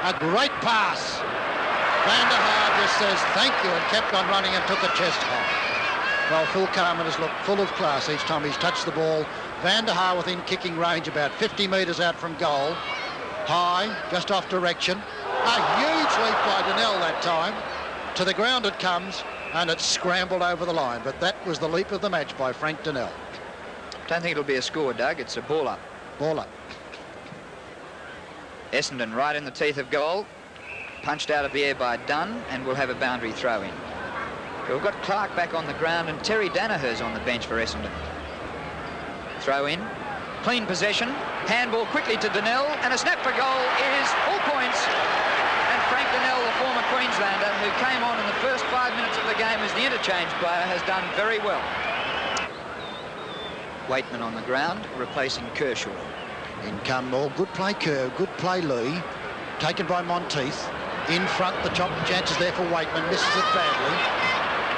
A great pass. Van der Haar just says thank you and kept on running and took a chest high. Well, Phil Carman has looked full of class each time he's touched the ball. Van der Haar within kicking range, about 50 metres out from goal. High, just off direction. A huge leap by Donnell that time. To the ground it comes, and it's scrambled over the line. But that was the leap of the match by Frank Donnell. Don't think it'll be a score, Doug. It's a ball up. Ball up. Essendon right in the teeth of goal. Punched out of the air by Dunn, and we'll have a boundary throw in. We've got Clark back on the ground, and Terry Danaher's on the bench for Essendon. Throw in. Clean possession. Handball quickly to Donnell, and a snap for goal is all points. And Frank Donnell, the former Queenslander, who came on in the first 5 minutes of the game as the interchange player, has done very well. Waitman on the ground, replacing Kershaw. In come more. Good play, Kerr. Good play, Lee. Taken by Monteith. In front, the chop chances there for Waitman. Misses it badly.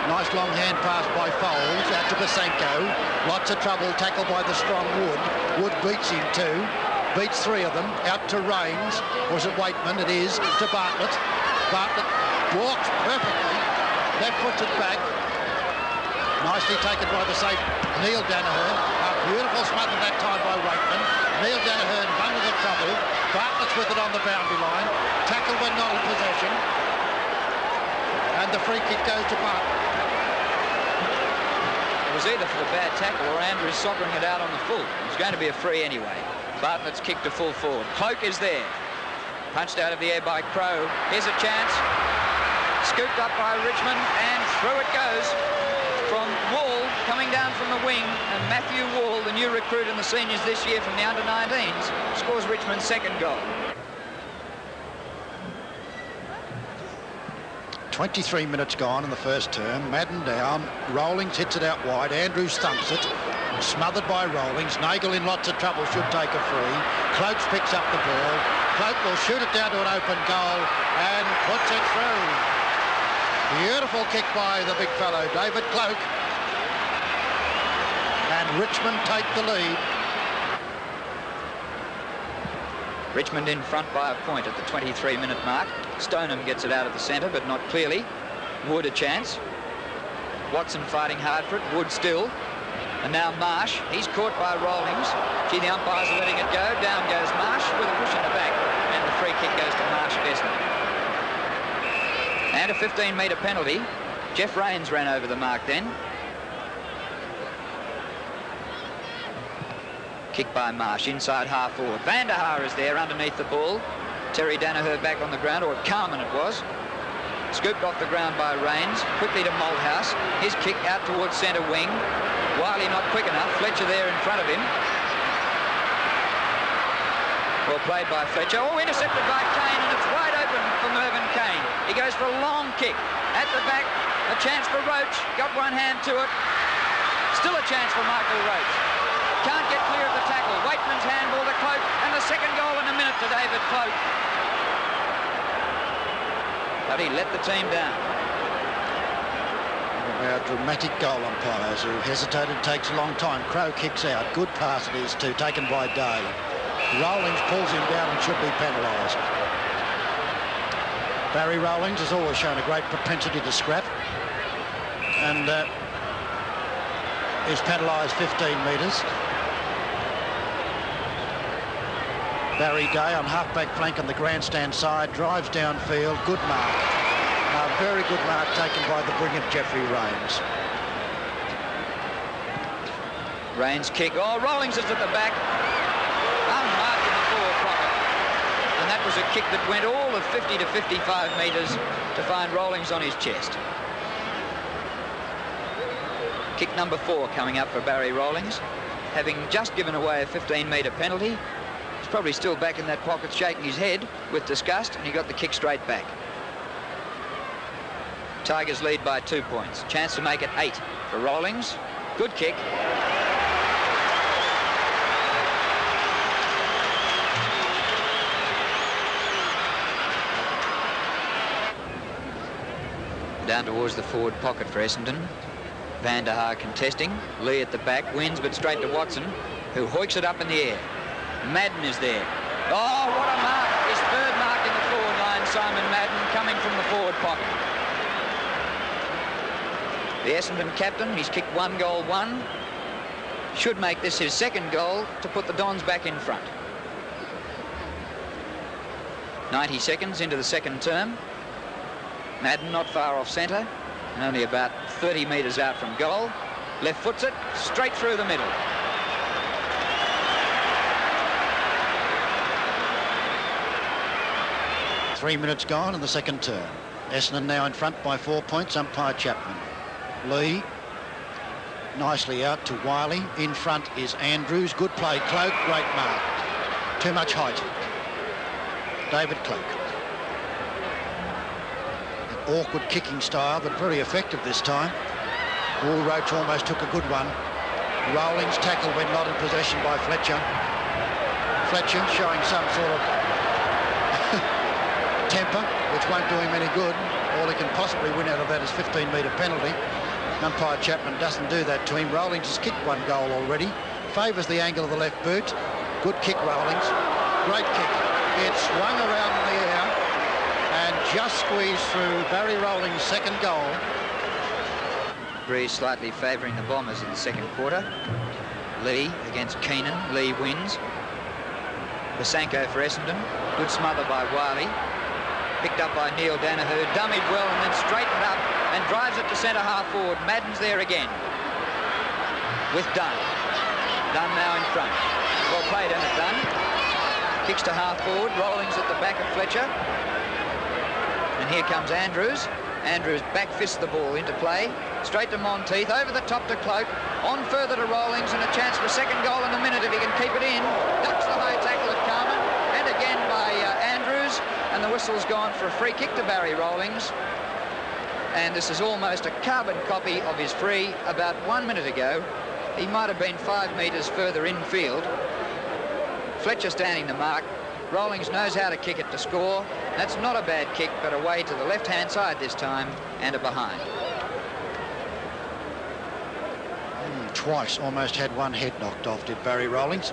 Nice long hand pass by Foles. Out to Basenko. Lots of trouble. Tackled by the strong Wood. Wood beats him too. Beats three of them. Out to Rains. Or is it Waitman? It is. To Bartlett. Bartlett walks perfectly. That puts it back. Nicely taken by the safe Neil Danaher. A beautiful smother that time by Waitman. Neil Danaher in front of the trouble. Bartlett's with it on the boundary line. Tackled when not in possession. And the free kick goes to Bartlett. It was either for the bad tackle or Andrews soccering it out on the full. It was going to be a free anyway. Bartlett's kicked to full forward. Cloak is there. Punched out of the air by Crow. Here's a chance. Scooped up by Richmond, and through it goes from Wall, coming down from the wing, and Matthew Wall, the new recruit in the seniors this year from the under-19s, scores Richmond's second goal. 23 minutes gone in the first term. Madden down. Rollings hits it out wide. Andrews thumps it. Smothered by Rollings. Nagel in lots of trouble. Should take a free. Cloakes picks up the ball. Cloak will shoot it down to an open goal and puts it through. Beautiful kick by the big fellow, David Cloak. And Richmond take the lead. Richmond in front by a point at the 23-minute mark. Stoneham gets it out of the centre, but not clearly. Wood a chance. Watson fighting hard for it. Wood still. And now Marsh. He's caught by Rollings. Gee, the umpires are letting it go. Down goes Marsh with a push in the back. And the free kick goes to Marsh of Essendon. And a 15-metre penalty. Jeff Rains ran over the mark then. Kick by Marsh, inside half forward. Van der Haar is there underneath the ball. Terry Danaher back on the ground, or Carman it was. Scooped off the ground by Rains. Quickly to Malthouse. His kick out towards centre wing. Wiley not quick enough. Fletcher there in front of him. Well played by Fletcher. Oh, intercepted by Kane, and it's wide open for Mervyn Kane. He goes for a long kick. At the back, a chance for Roach. Got one hand to it. Still a chance for Michael Roach. Can't get clear of the tackle. Waitman's handball to Cloak, and the second goal in a minute to David Cloak. But he let the team down. Our dramatic goal umpires who hesitated, takes a long time. Crow kicks out. Good pass it is too, taken by Day. Rollings pulls him down and should be penalised. Barry Rollings has always shown a great propensity to scrap, and is penalised 15 metres. Barry Day on half-back flank on the grandstand side, drives downfield, good mark. A very good mark taken by the brilliant Jeffrey Rains. Rains kick. Oh, Rollings is at the back. Unmarked in the forward pocket. And that was a kick that went all of 50 to 55 metres to find Rollings on his chest. Kick number 4 coming up for Barry Rollings. Having just given away a 15-metre penalty, he's probably still back in that pocket shaking his head with disgust, and he got the kick straight back. Tigers lead by 2 points. Chance to make it 8 for Rollings. Good kick. Down towards the forward pocket for Essendon. Van der Haar contesting. Lee at the back, wins but straight to Watson, who hoiks it up in the air. Madden is there. Oh, what a mark. His third mark in the forward Simon Madden coming from the forward pocket. The Essendon captain, he's kicked 1 goal, 1. Should make this his second goal to put the Dons back in front. 90 seconds into the second term. Madden not far off centre and only about 30 metres out from goal. Left foots it straight through the middle. Three minutes gone in the second term. Essendon now in front by 4 points. Umpire Chapman. Lee nicely out to Wiley. In front is Andrews. Good play. Cloak, great mark. Too much height. David Cloak. An awkward kicking style, but very effective this time. Wool Roach almost took a good one. Rowling's tackle when not in possession by Fletcher. Fletcher showing some sort of temper, which won't do him any good. All he can possibly win out of that is 15-metre penalty. Umpire Chapman doesn't do that to him. Rowlings has kicked 1 goal already. Favours the angle of the left boot. Good kick, Rowlings. Great kick. It swung around in the air and just squeezed through Barry Rowlings' second goal. Breeze slightly favouring the Bombers in the second quarter. Lee against Keenan. Lee wins. Basanko for Essendon. Good smother by Wiley. Picked up by Neil Danaher. Dummied well and then straightened up and drives it to centre half forward. Madden's there again with Dunn. Dunn now in front. Well played, isn't it, Dunn? Kicks to half forward. Rowlings at the back of Fletcher. And here comes Andrews. Andrews back fists the ball into play. Straight to Monteith. Over the top to Cloak. On further to Rowlings and a chance for a second goal in a minute if he can keep it in. Ducks the high tackle at Carman. And again by Andrews. And the whistle's gone for a free kick to Barry Rowlings. And this is almost a carbon copy of his free about 1 minute ago. He might have been 5 metres further infield. Fletcher standing the mark. Rowlings knows how to kick it to score. That's not a bad kick, but away to the left-hand side this time and a behind. Twice almost had one head knocked off, did Barry Rowlings.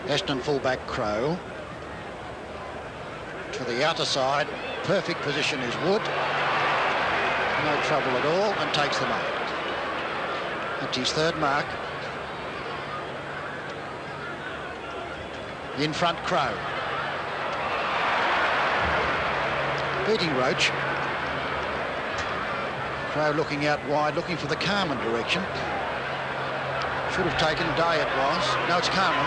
Essendon fullback Crow. To the outer side. Perfect position is Wood. No trouble at all and takes the mark. That's his third mark. In front, Crow. Beating Roach. Crow looking out wide, looking for the Carman direction. Should have taken Day, it was. No, it's Carman.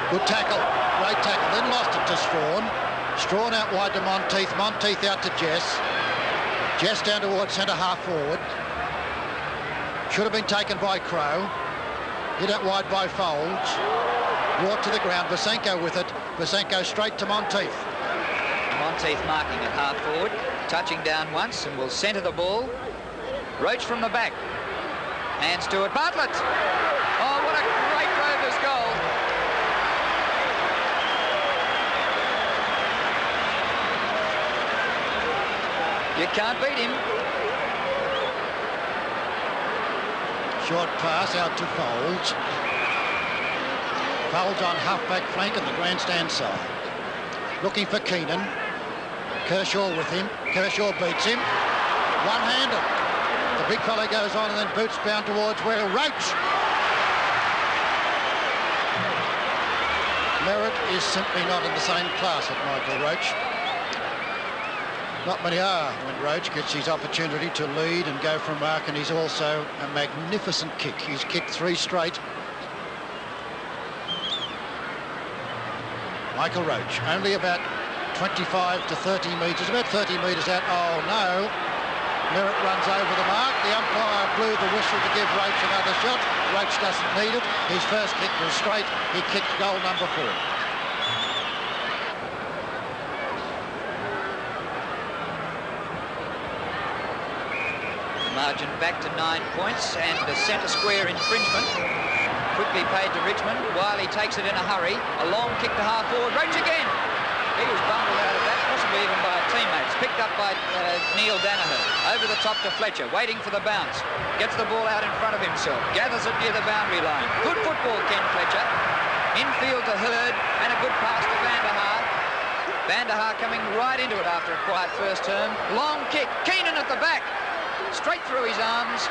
Good tackle, great tackle. Then lost it to Strawn. Strawn out wide to Monteith. Monteith out to Jess. Jess down towards centre half forward. Should have been taken by Crow. Hit out wide by Folds. Brought to the ground. Basanko with it. Basanko straight to Monteith. Monteith marking at half forward. Touching down once and will centre the ball. Roach from the back. Hands to it. Bartlett. Oh, what a great Rovers goal. You can't beat him. Short pass out to Folds. Folds on half-back flank at the grandstand side. Looking for Keenan. Kershaw with him. Kershaw beats him. One-handed. The big fella goes on and then boots bound towards where Roach. Merritt is simply not in the same class at Michael Roach. Not many are when Roach gets his opportunity to lead and go for a mark, and he's also a magnificent kick. He's kicked 3 straight. Michael Roach, only about 25 to 30 metres, about 30 metres out. Oh no, Merritt runs over the mark. The umpire blew the whistle to give Roach another shot. Roach doesn't need it. His first kick was straight. He kicked goal number 4. Margin back to 9 points and a centre square infringement. Quickly paid to Richmond. Wiley takes it in a hurry. A long kick to half forward. Roach again. He was bundled out of that, possibly even by teammates. Picked up by Neil Danaher. Over the top to Fletcher, waiting for the bounce. Gets the ball out in front of himself. Gathers it near the boundary line. Good football, Ken Fletcher. In Infield to Hurd, and a good pass to Van der Haar. Van der Haar coming right into it after a quiet first term. Long kick. Keenan at the back. Straight through his arms.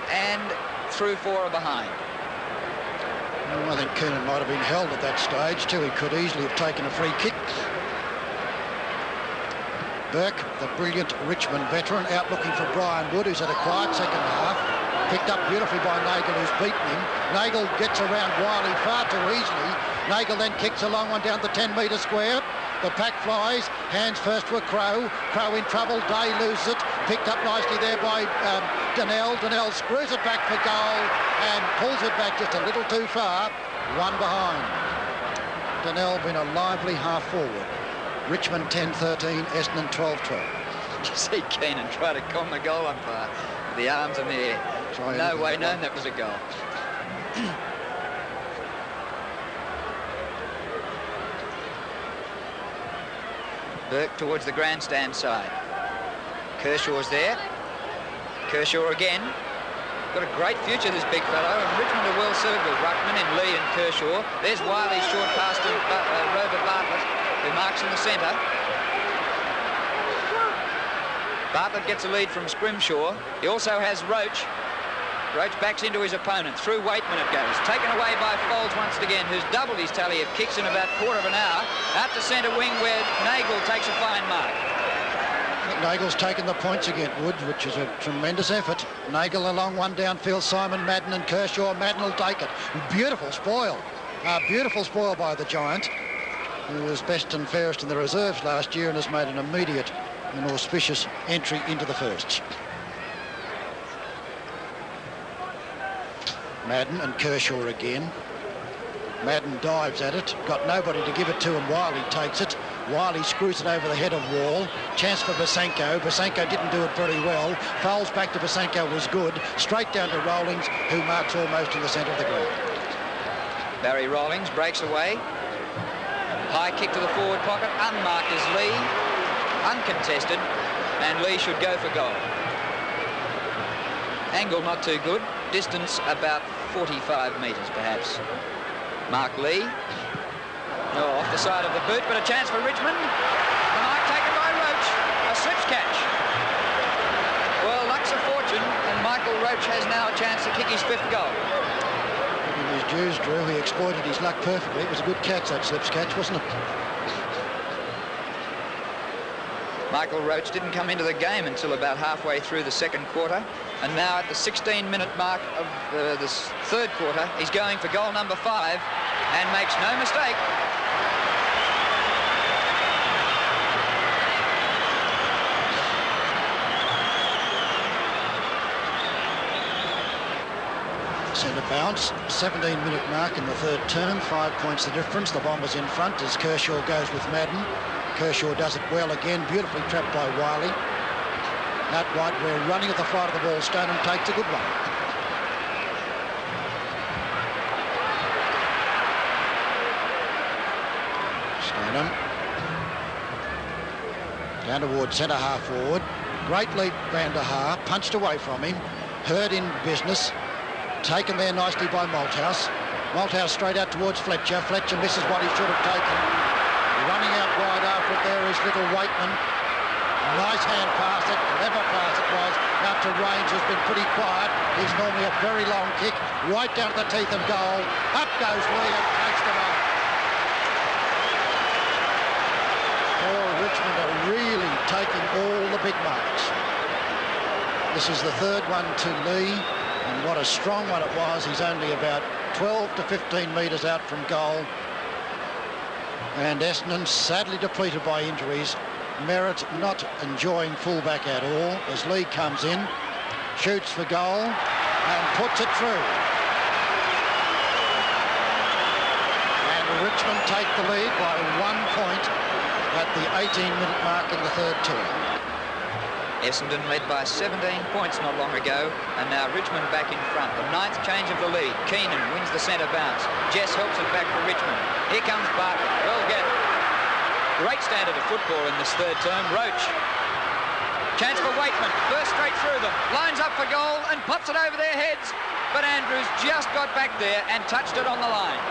And through for a behind. Well, I think Keenan might have been held at that stage too. He could easily have taken a free kick. Burke, the brilliant Richmond veteran, out looking for Brian Wood, who's had a quiet second half. Picked up beautifully by Nagel, who's beaten him. Nagel gets around Wiley far too easily. Nagel then kicks a long one down the 10-metre square. The pack flies. Hands first to a Crow. Crow in trouble. Day loses it. Picked up nicely there by Donnell. Donnell screws it back for goal and pulls it back just a little too far. One behind. Donnell been a lively half forward. Richmond 10-13, Essendon 12-12. You see Keenan try to con the goal umpire with the arms in the air. No way known that was a goal. Burke towards the grandstand side. Kershaw's there. Kershaw again. Got a great future, this big fellow, and Richmond are well served with Ruckman in Lee and Kershaw. There's Wiley's short pass to Robert Bartlett, who marks in the centre. Bartlett gets a lead from Scrimshaw. He also has Roach. Roach backs into his opponent. Through Waitman it goes. Taken away by Foles once again, who's doubled his tally of kicks in about a quarter of an hour. Out to centre wing where Nagel takes a fine mark. Nagel's taken the points again, Wood, which is a tremendous effort. Nagel along one downfield. Simon, Madden and Kershaw. Madden will take it. Beautiful spoil. Beautiful spoil by the Giant, who was best and fairest in the reserves last year and has made an immediate and auspicious entry into the firsts. Madden and Kershaw again. Madden dives at it, got nobody to give it to him. Wiley takes it. Wiley screws it over the head of Wall. Chance for Basenko. Basenko didn't do it very well. Fouls back to Basenko was good. Straight down to Rawlings, who marks almost in the centre of the ground. Barry Rawlings breaks away. High kick to the forward pocket. Unmarked is Lee. Uncontested. And Lee should go for goal. Angle not too good. Distance about 45 metres perhaps. Mark Lee. Oh, off the side of the boot, but a chance for Richmond. The mark taken by Roach. A slips catch. Well, luck's a fortune, and Michael Roach has now a chance to kick his fifth goal. In his dues, Drew, he exploited his luck perfectly. It was a good catch, that slips catch, wasn't it? Michael Roach didn't come into the game until about halfway through the second quarter, and now at the 16-minute mark of the third quarter, he's going for goal number 5 and makes no mistake. Centre bounce, 17-minute mark in the third term, 5 points the difference. The Bombers in front as Kershaw goes with Madden. Kershaw does it well again, beautifully trapped by Wiley. Out wide, we're running at the flight of the ball. Stoneham takes a good one. Stoneham. Down towards centre half forward. Great leap, Van der Haar, punched away from him. Hurd in business. Taken there nicely by Malthouse. Malthouse straight out towards Fletcher. Fletcher misses what he should have taken. Running out wide after it there is little Waitman. Nice hand pass, it, clever pass it was. Out to Range, who's been pretty quiet. He's normally a very long kick. Right down to the teeth of goal. Up goes Lee and takes them out. Oh, Richmond are really taking all the big marks. This is the third one to Lee. And what a strong one it was. He's only about 12 to 15 metres out from goal. And Essendon, sadly depleted by injuries. Merritt not enjoying fullback at all as Lee comes in, shoots for goal and puts it through. And Richmond take the lead by 1 point at the 18-minute mark in the third term. Essendon led by 17 points not long ago, and now Richmond back in front. The 9th change of the lead. Keenan wins the centre bounce. Jess helps it back for Richmond. Here comes Bartlett. Well gathered. Great standard of football in this third term. Roach. Chance for Waitman. Burst straight through them. Lines up for goal and pops it over their heads. But Andrews just got back there and touched it on the line.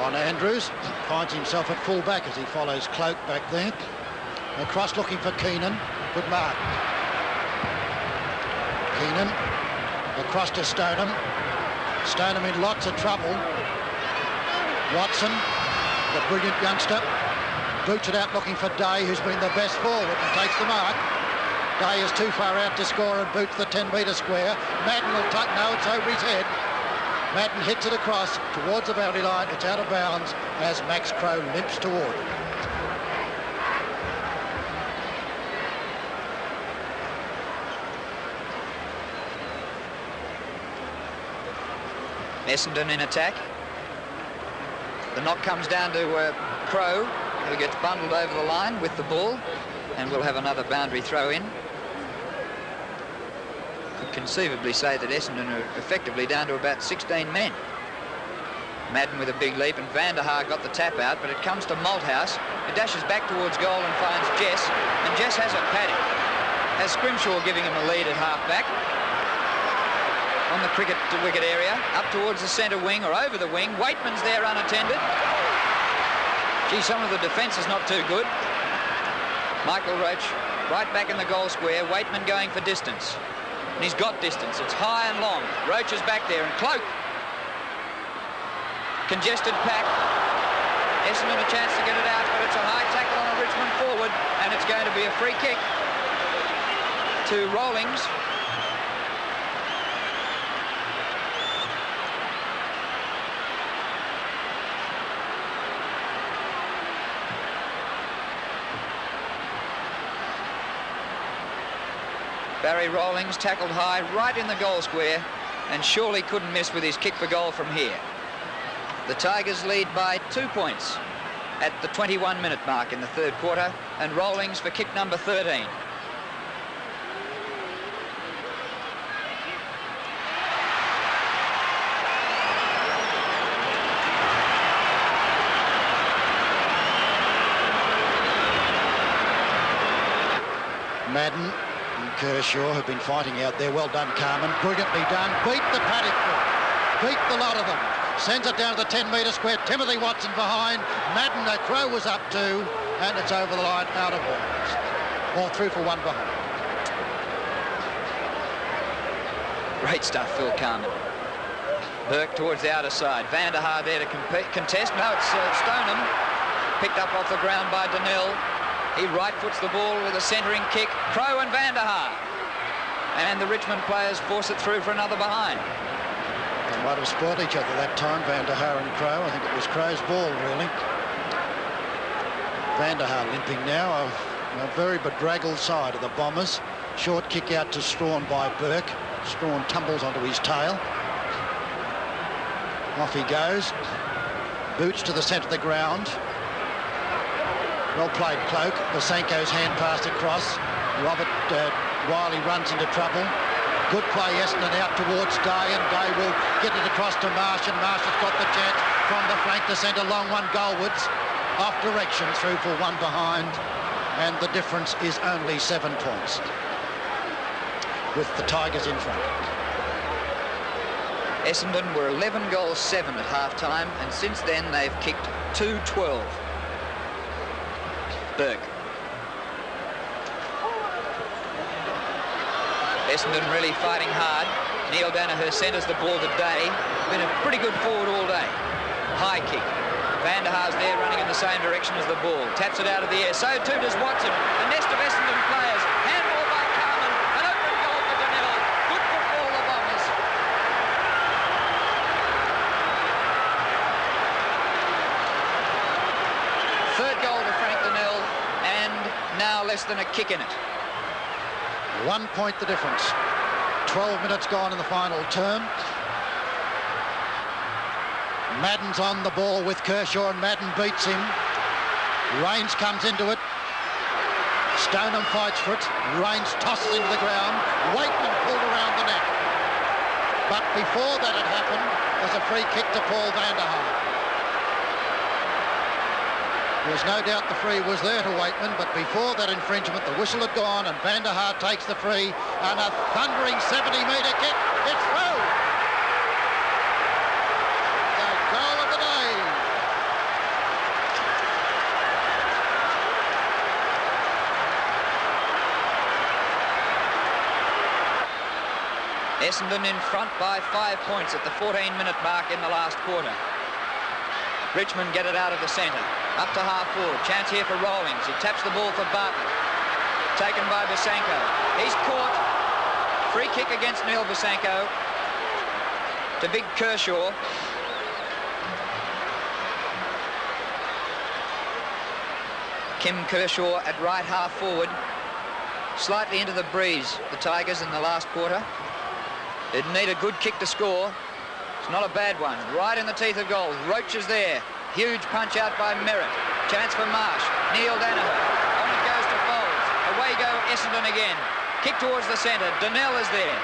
on Andrews. Finds himself at full back as he follows Cloak back there. Across looking for Keenan. Good mark. Keenan across to Stoneham. Stoneham in lots of trouble. Watson, the brilliant youngster, boots it out looking for Day, who's been the best forward, and takes the mark. Day is too far out to score and boots the 10-metre square. Madden will take, no, it's over his head. Madden hits it across towards the boundary line. It's out of bounds as Max Crow limps toward it. Essendon in attack. The knock comes down to Crow, who gets bundled over the line with the ball, and we'll have another boundary throw in. Could conceivably say that Essendon are effectively down to about 16 men. Madden with a big leap, and Van der Haar got the tap out, but it comes to Malthouse. He dashes back towards goal and finds Jess, and Jess has a paddock. Has Scrimshaw giving him a lead at half-back. On the cricket wicket area, up towards the centre wing or over the wing. Waitman's there unattended. Gee, some of the defence is not too good. Michael Roach right back in the goal square. Waitman going for distance. And he's got distance. It's high and long. Roach is back there, and Cloak. Congested pack. Essendon a chance to get it out, but it's a high tackle on a Richmond forward, and it's going to be a free kick to Rawlings. Barry Rawlings tackled high right in the goal square and surely couldn't miss with his kick for goal from here. The Tigers lead by 2 points at the 21-minute mark in the third quarter, and Rawlings for kick number 13. Madden and Kershaw have been fighting out there. Well done, Carmen. Brilliantly done. Beat the paddock. Beat the lot of them. Sends it down to the 10-metre square. Timothy Watson behind. Madden, the Crow was up too. And it's over the line, out of bounds. Or through for one behind. Great stuff, Phil Carmen. Burke towards the outer side. Van der Haar there to contest. No, it's Stoneham. Picked up off the ground by Donnell. He right-foots the ball with a centering kick. Crow and Van der Haar. And the Richmond players force it through for another behind. They might have spoiled each other that time, Van der Haar and Crow. I think it was Crow's ball, really. Van der Haar limping now. A very bedraggled side of the Bombers. Short kick out to Strawn by Burke. Strawn tumbles onto his tail. Off he goes. Boots to the centre of the ground. Well played, Cloak. Basenko's hand passed across. Robert Wiley runs into trouble. Good play, Essendon out towards Day, and Day will get it across to Marsh, and Marsh has got the chance from the flank to send a long one goalwards. Off direction, through for one behind, and the difference is only 7 points with the Tigers in front. Essendon were 11 goals 7 at half-time, and since then they've kicked 2-12. Burke. Essendon really fighting hard. Neil Danaher centres the ball to Day. Been a pretty good forward all day. High kick. Van der Haar's there running in the same direction as the ball. Taps it out of the air. So too does Watson. A nest of Essendon players. Handball by Carmen. An open goal for Donnell. Good football, the Bombers. Third goal to Frank Donnell, and now less than a kick in it. 1 point the difference. 12 minutes gone in the final term. Madden's on the ball with Kershaw, and Madden beats him. Rains comes into it. Stoneham fights for it. Rains tosses into the ground. Waitman pulled around the neck. But before that had happened, there's a free kick to Paul Van der Haar. There's no doubt the free was there to Waitman, but before that infringement, the whistle had gone, and Van der Haar takes the free, and a thundering 70-metre kick. It's through. The goal of the day Essendon in front by 5 points at the 14-minute mark in the last quarter. Richmond get it out of the centre. Up to half forward. Chance here for Rawlings. He taps the ball for Bartlett. Taken by Bosanko. He's caught. Free kick against Neil Bosanko to Big Kershaw. Kim Kershaw at right half forward. Slightly into the breeze, the Tigers in the last quarter. Didn't need a good kick to score. It's not a bad one. Right in the teeth of goal. Roach is there. Huge punch out by Merritt. Chance for Marsh. Neil Danaher. On it goes to Foles. Away go Essendon again. Kick towards the centre. Donnell is there.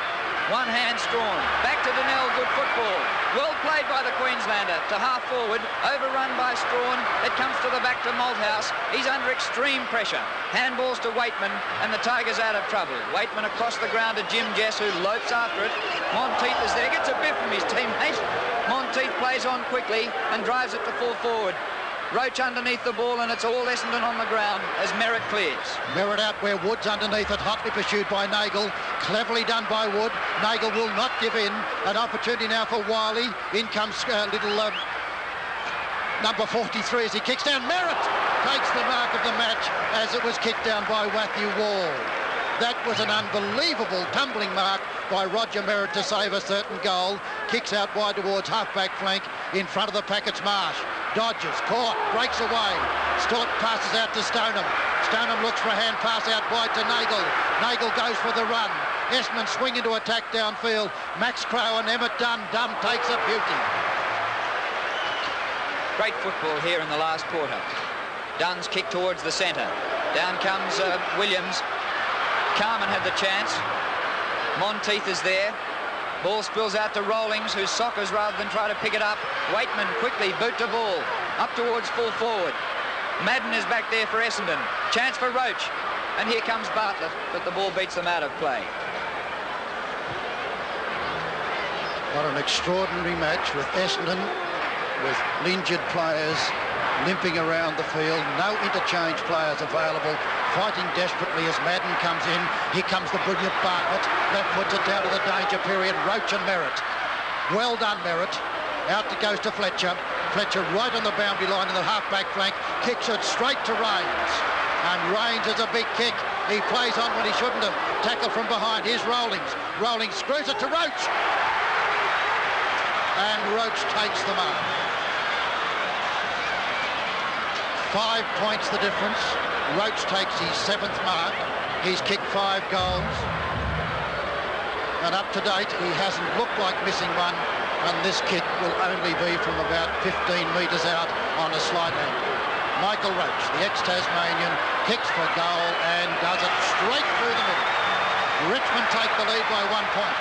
One hand Strawn. Back to Donnell. Good football. Well played by the Queenslander to half forward. Overrun by Strawn. It comes to the back to Malthouse. He's under extreme pressure. Handballs to Waitman and the Tigers out of trouble. Waitman across the ground to Jim Jess, who lopes after it. Monteith is there. Gets a bit from his teammate. Monteith plays on quickly and drives it to full forward. Roach underneath the ball, and it's all Essendon on the ground as Merritt clears. Merritt out where Wood's underneath it, hotly pursued by Nagel. Cleverly done by Wood. Nagel will not give in. An opportunity now for Wiley. In comes number 43 as he kicks down. Merritt takes the mark of the match as it was kicked down by Matthew Wall. That was an unbelievable tumbling mark by Roger Merritt to save a certain goal. Kicks out wide towards half-back flank in front of the packets. Marsh dodges, caught, breaks away. Stort passes out to Stoneham. Stoneham looks for a hand pass out wide to Nagel. Nagel goes for the run. Essendon swing into attack downfield. Max Crow and Emmett Dunn. Dunn takes a beauty. Great football here in the last quarter. Dunn's kick towards the centre. Down comes Williams. Carman had the chance. Monteith is there. Ball spills out to Rawlings, who soccers rather than try to pick it up. Waitman quickly boot to ball. Up towards full forward. Madden is back there for Essendon. Chance for Roach. And here comes Bartlett, but the ball beats them out of play. What an extraordinary match with Essendon, with injured players limping around the field, no interchange players available, fighting desperately as Madden comes in. Here comes the brilliant Bartlett. That puts it down to the danger period. Roach and Merritt. Well done, Merritt. Out it goes to Fletcher. Fletcher right on the boundary line in the half-back flank. Kicks it straight to Raines. And Raines is a big kick. He plays on when he shouldn't have. Tackle from behind. Here's Rawlings. Rawlings screws it to Roach. And Roach takes the mark. 5 points the difference. Roach takes his 7th mark. He's kicked 5 goals. And up to date, he hasn't looked like missing one. And this kick will only be from about 15 metres out on a slight angle. Michael Roach, the ex-Tasmanian, kicks for goal and does it straight through the middle. Richmond take the lead by 1 point.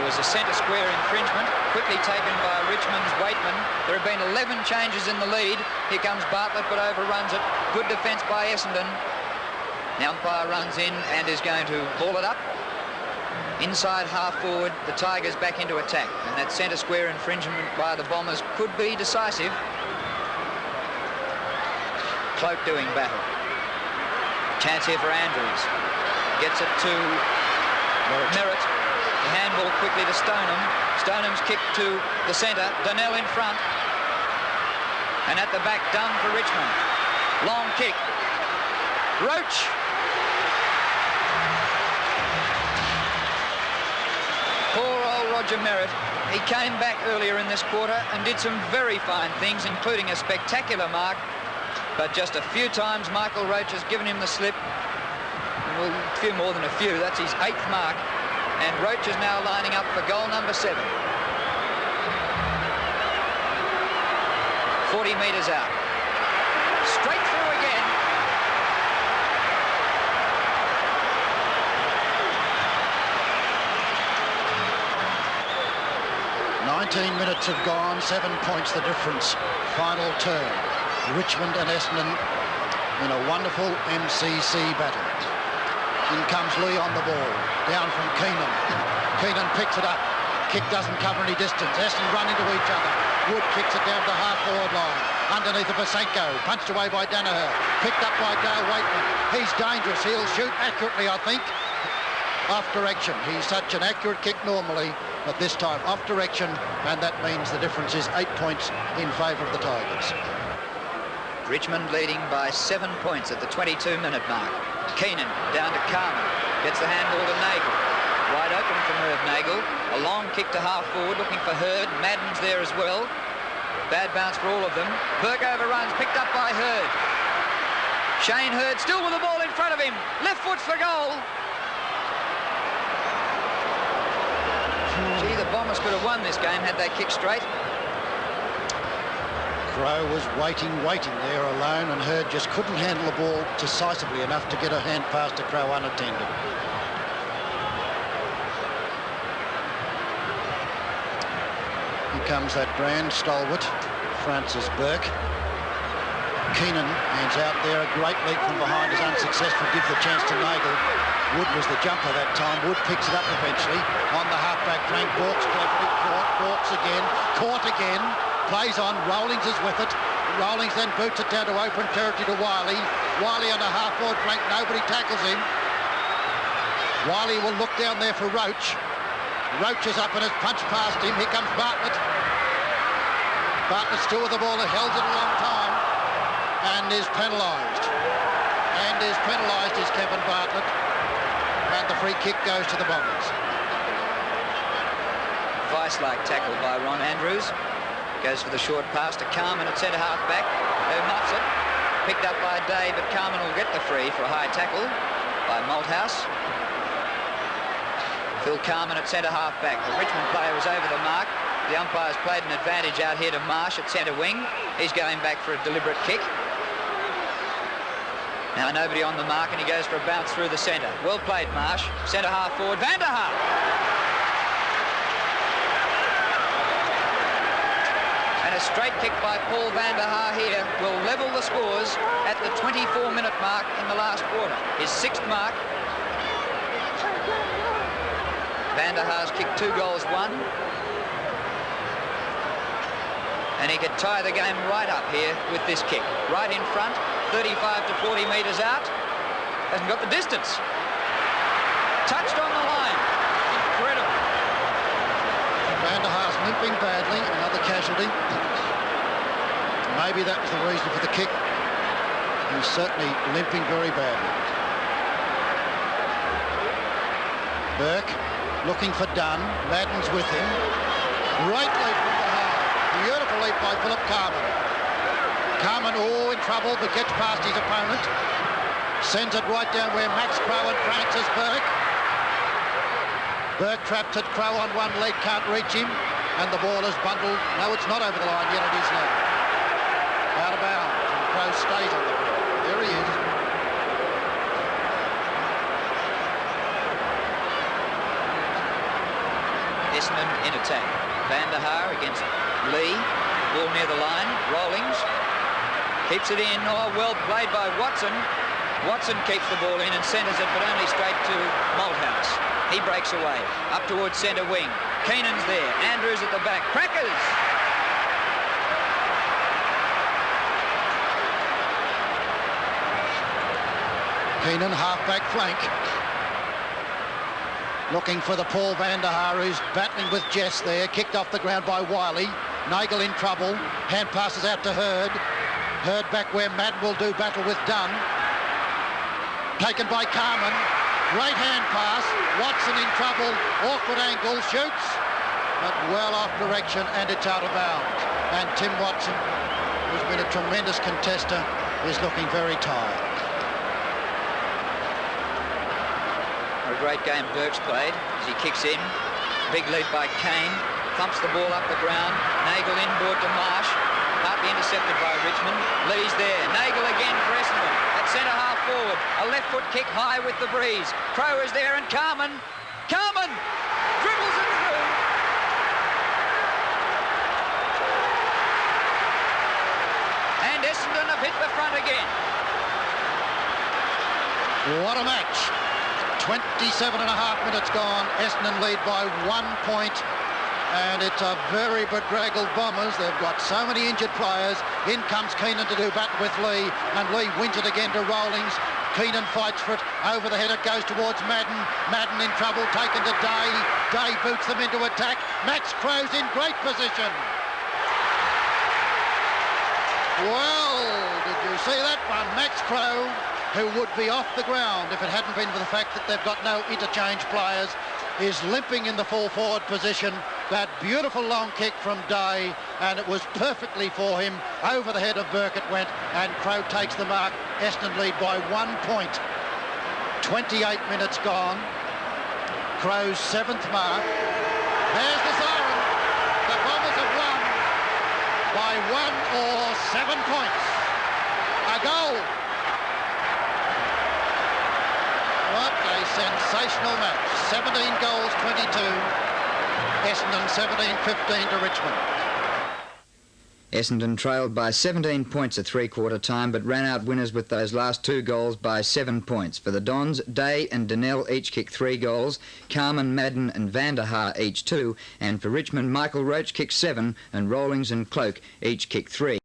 Was a centre square infringement, quickly taken by Richmond's Waitman. There have been 11 changes in the lead. Here comes Bartlett, but overruns it. Good defence by Essendon. The umpire runs in and is going to ball it up. Inside half forward, the Tigers back into attack. And that centre square infringement by the Bombers could be decisive. Cloak doing battle. Chance here for Andrews. Gets it to Merritt. Handball quickly to Stoneham. Stoneham's kick to the centre. Donnell in front. And at the back, Dunn for Richmond. Long kick. Roach. Poor old Roger Merritt. He came back earlier in this quarter and did some very fine things, including a spectacular mark. But just a few times Michael Roach has given him the slip. Well, a few more than a few. That's his 8th mark. And Roach is now lining up for goal number 7. 40 metres out. Straight through again. "19 minutes have gone, 7 points the difference. Final turn. Richmond and Essendon in a wonderful MCC battle. In comes Lee on the ball. Down from Keenan. Keenan picks it up. Kick doesn't cover any distance. Essendon run into each other. Wood kicks it down the half-forward line. Under underneath of Basenko. Punched away by Danaher. Picked up by Dale Waitman. He's dangerous. He'll shoot accurately, I think. Off direction. He's such an accurate kick normally, but this time off direction, and that means the difference is 8 points in favour of the Tigers. Richmond leading by 7 points at the 22-minute mark. Keenan down to Carmen. Gets the handball to Nagel. Wide open from Herb Nagel. A long kick to half forward, looking for Hurd. Madden's there as well. Bad bounce for all of them. Burke overruns, picked up by Hurd. Shane Hurd still with the ball in front of him. Left foot's for goal. Gee, the Bombers could have won this game had they kicked straight. Crowe was waiting there alone, and Hurd just couldn't handle the ball decisively enough to get a hand pass to Crowe unattended. Here comes that grand stalwart, Francis Burke. Keenan hands out there, a great leap from behind is unsuccessful, gives the chance to Nagel. Wood was the jumper that time. Wood picks it up eventually on the half-back flank. Bork's cleverly caught again, plays on. Rawlings is with it. Rawlings then boots it down to open territory to Wiley. Wiley on the half-forward flank, nobody tackles him. Wiley will look down there for Roach. Roach is up and has punched past him. Here comes Bartlett. Bartlett still with the ball, that held it a long time and is penalised. Is Kevin Bartlett. And the free kick goes to the Bombers. Vice-like tackle by Ron Andrews. Goes for the short pass to Carmen at centre half back. Who muffs it. Picked up by Day, but Carmen will get the free for a high tackle by Malthouse. Phil Carmen at centre half back. The Richmond player was over the mark. The umpires played an advantage out here to Marsh at centre wing. He's going back for a deliberate kick. Now nobody on the mark, and he goes for a bounce through the centre. Well played, Marsh. Centre half forward, Van der Haar. And a straight kick by Paul Van der Haar here will level the scores at the 24-minute mark in the last quarter. His 6th mark. Van der Haar's kicked 2 goals, 1. And he could tie the game right up here with this kick. Right in front, 35 to 40 metres out. Hasn't got the distance. Touched on the line. Incredible. Van der Haar's limping badly, another casualty. Maybe that was the reason for the kick. He's certainly limping very badly. Burke looking for Dunn. Madden's with him. Great leap from the half. Beautiful leap by Philip Carmen. Carmen, in trouble, but gets past his opponent. Sends it right down where Max Crowe and Francis Burke. Burke trapped it. Crowe on one leg, can't reach him. And the ball is bundled. No, it's not over the line yet. It is now. Out of bounds. And Crowe stays on the ball. There he is. Essendon in attack. Van der Haar against Lee. Ball near the line. Rawlings keeps it in. Oh, well played by Watson. Watson keeps the ball in and centres it, but only straight to Malthouse. He breaks away. Up towards centre wing. Keenan's there. Andrews at the back. Crackers! Keenan, half-back flank. Looking for the Paul Van der Haar, who's battling with Jess there. Kicked off the ground by Wiley. Nagel in trouble. Hand passes out to Hurd. Hurd back where Madden will do battle with Dunn. Taken by Carmen. Great hand pass. Watson in trouble. Awkward angle. Shoots. But well off direction, and it's out of bounds. And Tim Watson, who's been a tremendous contester, is looking very tired. A great game Burke's played as he kicks in. Big lead by Kane. Thumps the ball up the ground. Nagel inboard to Marsh. Partly intercepted by Richmond. Lee's there. Nagel again for Essendon. At centre half forward. A left foot kick high with the breeze. Crowe is there and Carmen. Carmen dribbles it through. And Essendon have hit the front again. What a match. 27 and a half minutes gone. Essendon lead by 1 point And it's a very bedraggled Bombers. They've got so many injured players. In comes Keenan to do battle with Lee, and Lee wins it again to Rawlings. Keenan fights for it. Over the head it goes towards Madden. Madden in trouble, taken to Day. Day boots them into attack. Max Crow's in great position. Well, did you see that one? Max Crow, who would be off the ground if it hadn't been for the fact that they've got no interchange players, is limping in the full forward position. That beautiful long kick from Day, and it was perfectly for him. Over the head of Burke it went, and Crow takes the mark. Essendon lead by 1 point. 28 minutes gone. Crow's 7th mark. There's the siren. The Bombers have won by 1 or 7 points. A goal. What a sensational match. 17 goals, 22. Essendon 17-15 to Richmond. Essendon trailed by 17 points at three-quarter time, but ran out winners with those last 2 goals by 7 points. For the Dons, Day and Donnell each kicked 3 goals, Carman, Madden and Vanderhaar each 2, and for Richmond, Michael Roach kicked 7, and Rawlings and Cloak each kicked 3.